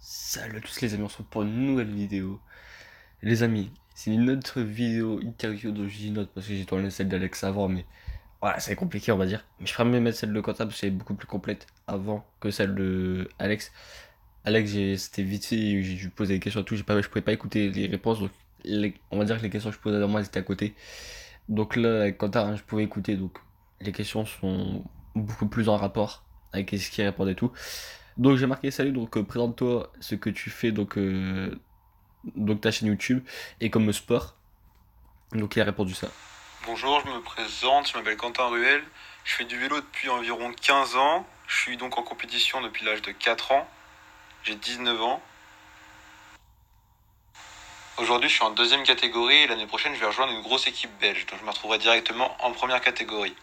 Salut à tous les amis, on se retrouve pour une nouvelle vidéo. Les amis, c'est une autre vidéo interview de Ginote parce que j'ai tourné celle d'Alex avant, mais voilà, c'est compliqué on va dire. Mais je ferais mieux mettre celle de Quentin parce qu'elle est beaucoup plus complète avant que celle de Alex. Alex, c'était vite fait, j'ai dû poser des questions et tout, je pouvais pas écouter les réponses, donc on va dire que les questions que je posais à moi elles étaient à côté. Donc là, avec Quentin, je pouvais écouter, donc les questions sont beaucoup plus en rapport avec ce qu'il répond et tout. Donc j'ai marqué salut, donc présente-toi ce que tu fais, donc ta chaîne YouTube, et comme sport. Donc il a répondu ça. Bonjour, je me présente, je m'appelle Quentin Ruel, je fais du vélo depuis environ 15 ans, je suis donc en compétition depuis l'âge de 4 ans, j'ai 19 ans. Aujourd'hui je suis en deuxième catégorie et l'année prochaine je vais rejoindre une grosse équipe belge, donc je me retrouverai directement en première catégorie.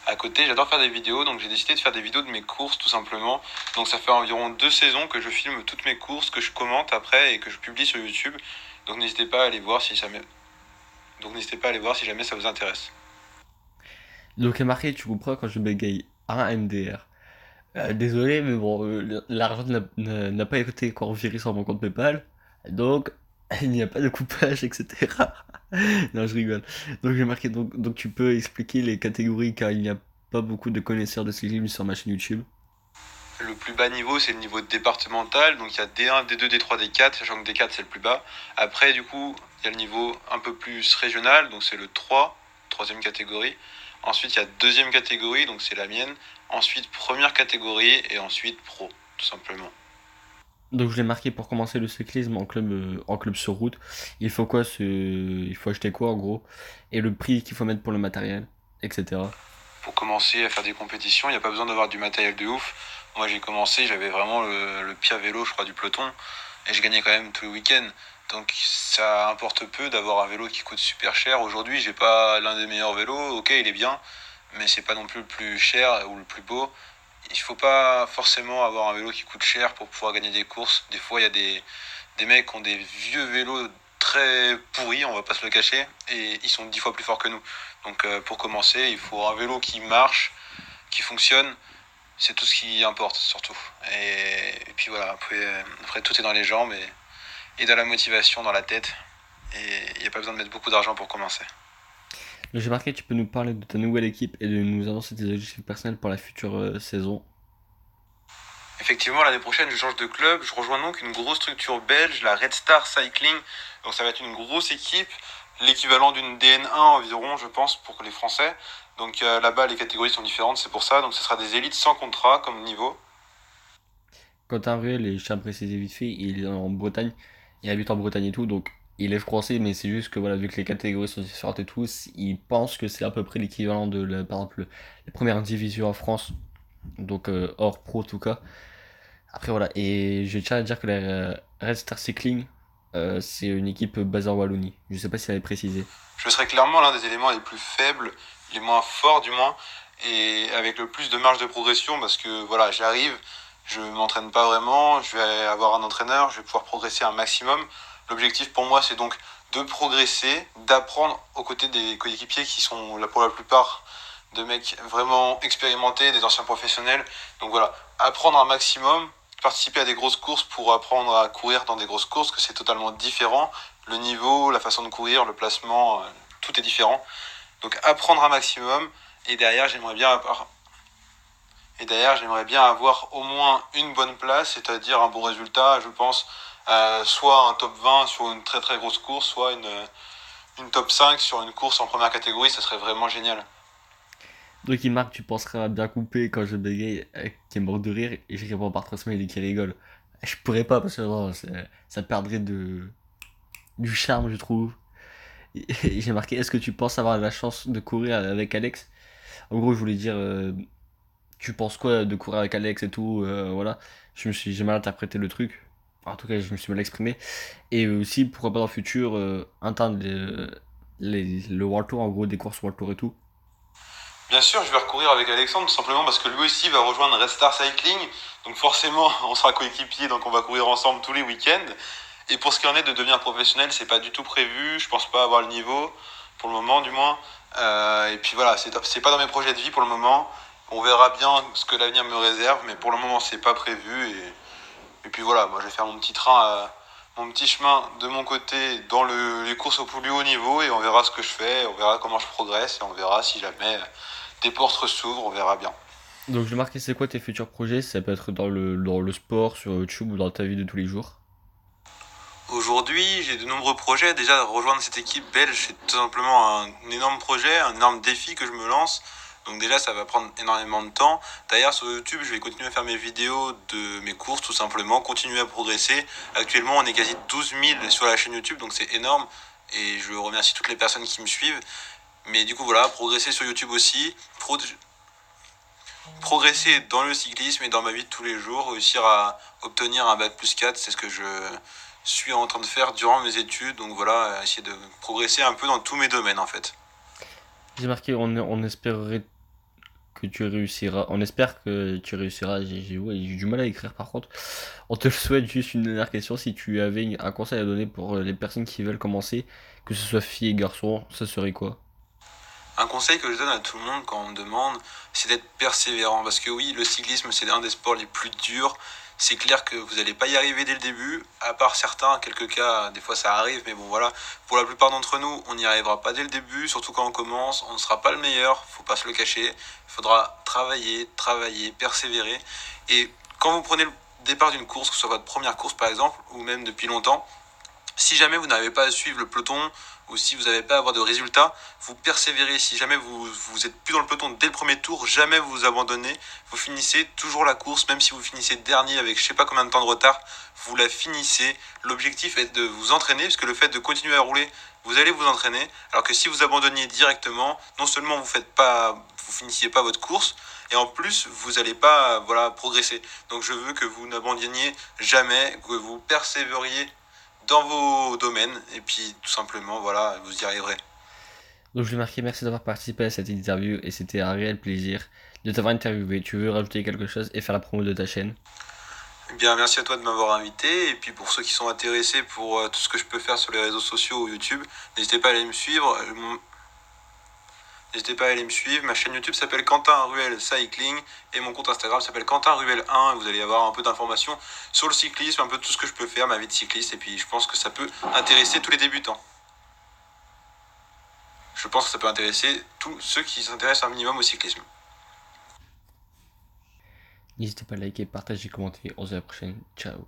À côté j'adore faire des vidéos, donc j'ai décidé de faire des vidéos de mes courses tout simplement. Donc ça fait environ 2 saisons que je filme toutes mes courses, que je commente après et que je publie sur YouTube. Donc n'hésitez pas à aller voir si jamais, ça vous intéresse. Donc il a marqué, tu comprends quand je bégaye un MDR. Désolé, mais bon, l'argent n'a pas été encore viré sur mon compte PayPal, donc il n'y a pas de coupage, etc. Non, je rigole. Donc j'ai marqué, donc tu peux expliquer les catégories car il n'y a pas beaucoup de connaisseurs de cyclisme sur ma chaîne YouTube. Le plus bas niveau, c'est le niveau départemental. Donc il y a D1, D2, D3, D4, sachant que D4 c'est le plus bas. Après, du coup, il y a le niveau un peu plus régional, donc c'est le 3, troisième catégorie. Ensuite, il y a deuxième catégorie, donc c'est la mienne. Ensuite, première catégorie et ensuite pro, tout simplement. Donc je l'ai marqué pour commencer le cyclisme en club sur route. Il faut acheter quoi en gros? Et le prix qu'il faut mettre pour le matériel, etc. Pour commencer à faire des compétitions, il n'y a pas besoin d'avoir du matériel de ouf. Moi, j'ai commencé, j'avais vraiment le pire vélo, je crois, du peloton. Et je gagnais quand même tous les week-ends. Donc ça importe peu d'avoir un vélo qui coûte super cher. Aujourd'hui, j'ai pas l'un des meilleurs vélos. Ok, il est bien, mais c'est pas non plus le plus cher ou le plus beau. Il faut pas forcément avoir un vélo qui coûte cher pour pouvoir gagner des courses. Des fois, il y a des mecs qui ont des vieux vélos très pourris, on va pas se le cacher, et ils sont 10 fois plus forts que nous. Donc pour commencer, il faut un vélo qui marche, qui fonctionne. C'est tout ce qui importe surtout. Et puis voilà, après tout est dans les jambes et dans la motivation, dans la tête. Et il n'y a pas besoin de mettre beaucoup d'argent pour commencer. Donc j'ai marqué, tu peux nous parler de ta nouvelle équipe et de nous annoncer tes objectifs personnels pour la future saison. Effectivement, l'année prochaine, je change de club. Je rejoins donc une grosse structure belge, la Red Star Cycling. Donc ça va être une grosse équipe, l'équivalent d'une DN1 environ, je pense, pour les Français. Donc là-bas, les catégories sont différentes, c'est pour ça. Donc ce sera des élites sans contrat comme niveau. Quentin Ruel, et je tiens à préciser vite fait, il est en Bretagne, il habite en Bretagne et tout, donc il est français, mais c'est juste que voilà, vu que les catégories sont différentes et tout, il pense que c'est à peu près l'équivalent de, par exemple, les premières divisions en France, donc hors pro en tout cas. Après voilà, et je tiens à dire que la Red Star Cycling, c'est une équipe basée en Wallonie. Je sais pas si elle est précisé. Je serai clairement l'un des éléments les plus faibles, les moins forts du moins, et avec le plus de marge de progression parce que voilà, j'arrive, je m'entraîne pas vraiment, je vais avoir un entraîneur, je vais pouvoir progresser un maximum. L'objectif pour moi, c'est donc de progresser, d'apprendre aux côtés des coéquipiers qui sont là pour la plupart de mecs vraiment expérimentés, des anciens professionnels. Donc voilà, apprendre un maximum, participer à des grosses courses pour apprendre à courir dans des grosses courses, que c'est totalement différent. Le niveau, la façon de courir, le placement, tout est différent. Donc apprendre un maximum et derrière j'aimerais bien avoir au moins une bonne place, c'est-à-dire un bon résultat, je pense, soit un top 20 sur une très très grosse course, soit une top 5 sur une course en première catégorie, ça serait vraiment génial. Donc il marque, tu penseras bien couper quand je bégaye, qui est mort de rire, et je réponds par 3 semaines et qui rigole. Je pourrais pas parce que non, ça perdrait du charme, je trouve. Et j'ai marqué, est-ce que tu penses avoir la chance de courir avec Alex? En gros, je voulais dire, tu penses quoi de courir avec Alex et tout, voilà. J'ai mal interprété le truc. En tout cas, je me suis mal exprimé. Et aussi, pourquoi pas dans le futur, atteindre le World Tour, en gros, des courses World Tour et tout. Bien sûr, je vais recourir avec Alexandre, tout simplement parce que lui aussi va rejoindre Red Star Cycling. Donc forcément, on sera coéquipiers, donc on va courir ensemble tous les week-ends. Et pour ce qui en est de devenir professionnel, c'est pas du tout prévu. Je pense pas avoir le niveau, pour le moment du moins. Et puis voilà, c'est pas dans mes projets de vie pour le moment. On verra bien ce que l'avenir me réserve, mais pour le moment, c'est pas prévu. Et puis voilà, moi je vais faire mon petit train, mon petit chemin de mon côté dans les courses au plus haut niveau et on verra ce que je fais, on verra comment je progresse et on verra si jamais des portes s'ouvrent, on verra bien. Donc je vais marquer c'est quoi tes futurs projets, ça peut être dans le sport, sur YouTube ou dans ta vie de tous les jours. Aujourd'hui, j'ai de nombreux projets. Déjà, rejoindre cette équipe belge, c'est tout simplement un énorme projet, un énorme défi que je me lance. Donc déjà, ça va prendre énormément de temps. D'ailleurs, sur YouTube, je vais continuer à faire mes vidéos de mes courses, tout simplement, continuer à progresser. Actuellement, on est quasi 12 000 sur la chaîne YouTube, donc c'est énorme. Et je remercie toutes les personnes qui me suivent. Mais du coup, voilà, progresser sur YouTube aussi, progresser dans le cyclisme et dans ma vie de tous les jours, réussir à obtenir un bac+4, c'est ce que je suis en train de faire durant mes études. Donc voilà, essayer de progresser un peu dans tous mes domaines en fait. J'ai marqué on espérerait que tu réussiras. On espère que tu réussiras. Ouais, j'ai du mal à écrire par contre. On te le souhaite. Juste une dernière question. Si tu avais un conseil à donner pour les personnes qui veulent commencer, que ce soit filles et garçons, ça serait quoi? Un conseil que je donne à tout le monde quand on me demande, c'est d'être persévérant. Parce que oui, le cyclisme, c'est un des sports les plus durs. C'est clair que vous n'allez pas y arriver dès le début, à part certains, quelques cas, des fois ça arrive, mais bon voilà, pour la plupart d'entre nous, on n'y arrivera pas dès le début, surtout quand on commence, on ne sera pas le meilleur, faut pas se le cacher, il faudra travailler, travailler, persévérer, et quand vous prenez le départ d'une course, que ce soit votre première course par exemple, ou même depuis longtemps, si jamais vous n'arrivez pas à suivre le peloton ou si vous n'avez pas à avoir de résultats, vous persévérez. Si jamais vous êtes plus dans le peloton dès le premier tour, jamais vous vous abandonnez. Vous finissez toujours la course, même si vous finissez dernier avec je sais pas combien de temps de retard, vous la finissez. L'objectif est de vous entraîner, parce que le fait de continuer à rouler, vous allez vous entraîner. Alors que si vous abandonniez directement, non seulement vous finissiez pas votre course, et en plus vous n'allez pas voilà progresser. Donc je veux que vous n'abandonniez jamais, que vous persévériez dans vos domaines et puis tout simplement voilà vous y arriverez. Donc je vais marquer merci d'avoir participé à cette interview et c'était un réel plaisir de t'avoir interviewé. Tu veux rajouter quelque chose et faire la promo de ta chaîne? Eh bien merci à toi de m'avoir invité et puis pour ceux qui sont intéressés pour tout ce que je peux faire sur les réseaux sociaux ou YouTube, n'hésitez pas à aller me suivre. N'hésitez pas à aller me suivre. Ma chaîne YouTube s'appelle Quentin Ruel Cycling et mon compte Instagram s'appelle Quentin Ruel 1. Vous allez avoir un peu d'informations sur le cyclisme, un peu tout ce que je peux faire, ma vie de cycliste et puis je pense que ça peut intéresser tous les débutants. Je pense que ça peut intéresser tous ceux qui s'intéressent un minimum au cyclisme. N'hésitez pas à liker, partager, commenter. On se voit à la prochaine. Ciao.